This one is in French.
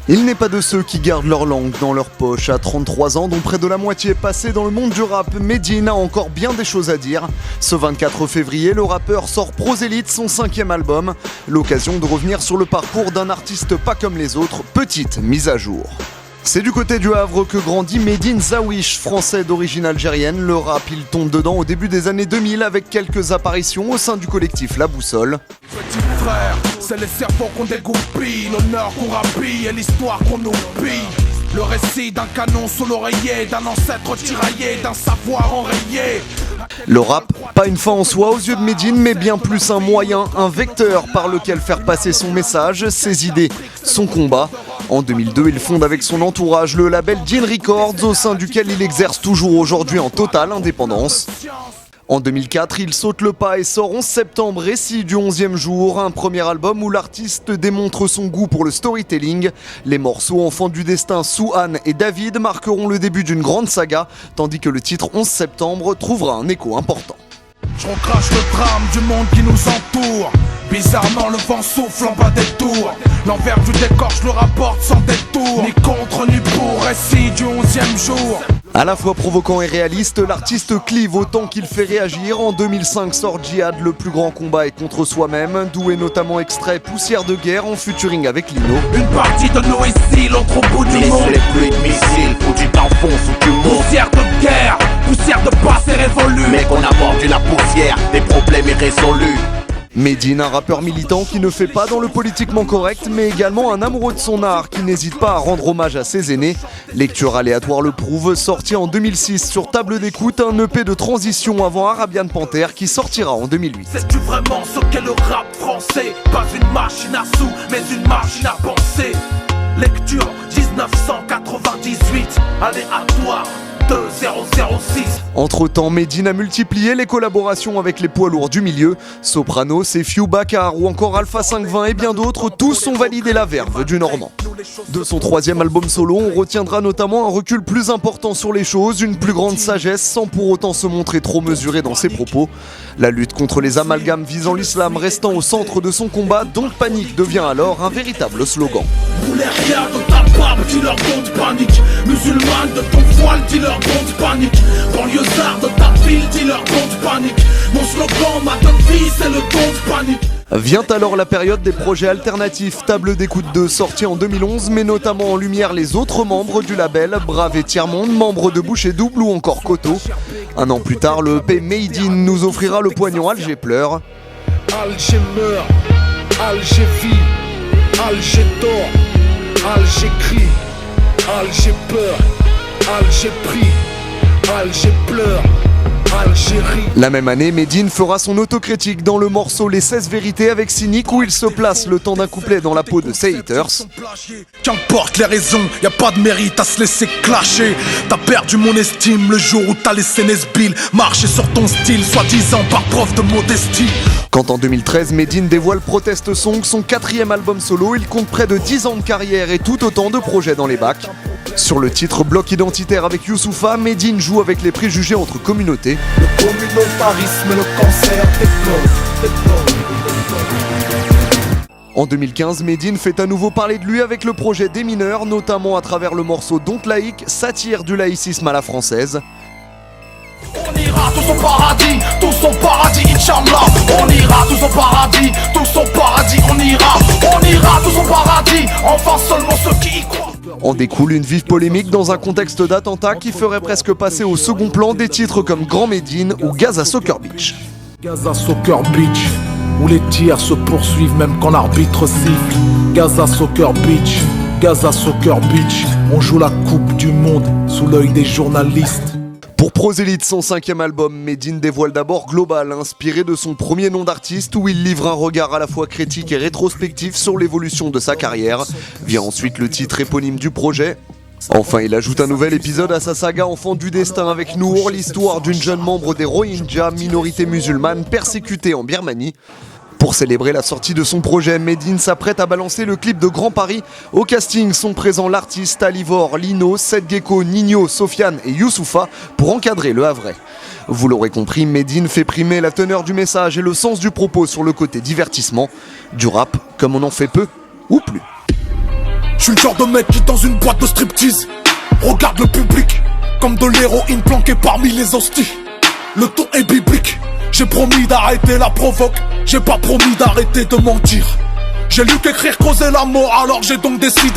Il n'est pas de ceux qui gardent leur langue dans leur poche. À 33 ans, dont près de la moitié passé dans le monde du rap, Medine a encore bien des choses à dire. Ce 24 février, le rappeur sort Prosélite, son 5e album. L'occasion de revenir sur le parcours d'un artiste pas comme les autres, petite mise à jour. C'est du côté du Havre que grandit Medine Zawish, français d'origine algérienne. Le rap, il tombe dedans au début des années 2000 avec quelques apparitions au sein du collectif La Boussole. Petit frère, c'est les cerveaux qu'on dégoupille, l'honneur qu'on rapille et l'histoire qu'on oublie. Le récit d'un canon sous l'oreiller, d'un ancêtre tiraillé, d'un savoir enrayé. Le rap, pas une fin en soi aux yeux de Medine, mais bien plus un moyen, un vecteur par lequel faire passer son message, ses idées, son combat. En 2002, il fonde avec son entourage le label Dean Records, au sein duquel il exerce toujours aujourd'hui en totale indépendance. En 2004, il saute le pas et sort 11 septembre, Récit du 11e jour, un premier album où l'artiste démontre son goût pour le storytelling. Les morceaux Enfants du destin, Sous-Anne et David marqueront le début d'une grande saga, tandis que le titre 11 septembre trouvera un écho important. Je recrache le drame du monde qui nous entoure. Bizarrement le vent souffle en bas des tours. L'envers du décor je le rapporte sans détour. Ni contre ni pour, Récit du 11e jour. À la fois provoquant et réaliste, l'artiste clive autant qu'il fait réagir. En 2005 sort Djihad, le plus grand combat est contre soi-même, d'où est notamment extrait Poussière de guerre en featuring avec Lino. Une partie de nous ici, l'autre au bout du monde. Les pluies de missiles, où tu t'enfonces où tu montes. Poussière de guerre, poussière de passé révolu. Mais qu'on a mordu la poussière, des problèmes irrésolus. Medine, un rappeur militant qui ne fait pas dans le politiquement correct, mais également un amoureux de son art qui n'hésite pas à rendre hommage à ses aînés. Lecture aléatoire le prouve, sorti en 2006 sur Table d'écoute, un EP de transition avant Arabian Panther qui sortira en 2008. Sais-tu vraiment ce qu'est le rap français? Pas une machine à sous, mais une machine à penser. Lecture 1998, aléatoire 2006. Entre-temps, Medine a multiplié les collaborations avec les poids lourds du milieu. Soprano, Sefiu, Bakar ou encore Alpha 520 et bien d'autres, tous ont validé la verve du Normand. De son 3e album solo, on retiendra notamment un recul plus important sur les choses, une plus grande sagesse sans pour autant se montrer trop mesuré dans ses propos. La lutte contre les amalgames visant l'islam restant au centre de son combat, donc Panique devient alors un véritable slogan. Rien de ta barbe, dis-leur compte panique. Musulmane de ton voile, dis-leur compte panique. Banlieusard de ta ville, dis-leur compte panique. Mon slogan, ma devise, c'est le compte panique. Vient alors la période des projets alternatifs, Table d'écoute 2 sorti en 2011, mais notamment en lumière les autres membres du label, Brave et Tiers-Monde, membres de Boucher Double ou encore Koto. Un an plus tard, le EP Made in nous offrira le poignant Alger pleure. Alger meurt, Alger vit, Alger dort, Alger crie, Alger peur, Alger prie, Alger pleure. Algérie. La même année, Medine fera son autocritique dans le morceau Les 16 vérités avec Cynic où il se place le temps d'un couplet dans la peau de ses haters. Qu'importe les raisons, y a pas de mérite à se laisser clasher. T'as perdu mon estime le jour où t'as laissé Nesbill marcher sur ton style, soi-disant par preuve de modestie. Quand en 2013, Medine dévoile Protest Song, son 4e album solo, il compte près de 10 ans de carrière et tout autant de projets dans les bacs. Sur le titre Bloc identitaire avec Youssoupha, Medine joue avec les préjugés entre communautés. Le communautarisme, le cancer t'éplode. En 2015, Medine fait à nouveau parler de lui avec le projet Des Mineurs, notamment à travers le morceau Donc Laïque, satire du laïcisme à la française. On ira tous au paradis, Inch'Allah. On ira tous au paradis, on ira tous au paradis, enfin seulement ceux qui y croient. En découle une vive polémique dans un contexte d'attentat qui ferait presque passer au second plan des titres comme Grand Médine ou Gaza Soccer Beach. Gaza Soccer Beach, où les tirs se poursuivent même quand l'arbitre siffle. Gaza Soccer Beach, Gaza Soccer Beach, on joue la coupe du monde sous l'œil des journalistes. Pour Prosélite, son 5e album, Medine dévoile d'abord Global, inspiré de son premier nom d'artiste où il livre un regard à la fois critique et rétrospectif sur l'évolution de sa carrière. Vient ensuite le titre éponyme du projet. Enfin, il ajoute un nouvel épisode à sa saga Enfants du destin avec Nour, l'histoire d'une jeune membre des Rohingyas, minorité musulmane persécutée en Birmanie. Pour célébrer la sortie de son projet, Medine s'apprête à balancer le clip de Grand Paris. Au casting sont présents l'artiste Alivor, Lino, Seth Gecko, Nino, Sofiane et Youssoupha pour encadrer le Havrais. Vous l'aurez compris, Medine fait primer la teneur du message et le sens du propos sur le côté divertissement. Du rap, comme on en fait peu ou plus. Je suis le genre de mec qui dans une boîte de striptease regarde le public comme de l'héroïne planquée parmi les hosties. Le ton est biblique. J'ai promis d'arrêter la provoque, j'ai pas promis d'arrêter de mentir. J'ai lu qu'écrire causait la mort, alors j'ai donc décidé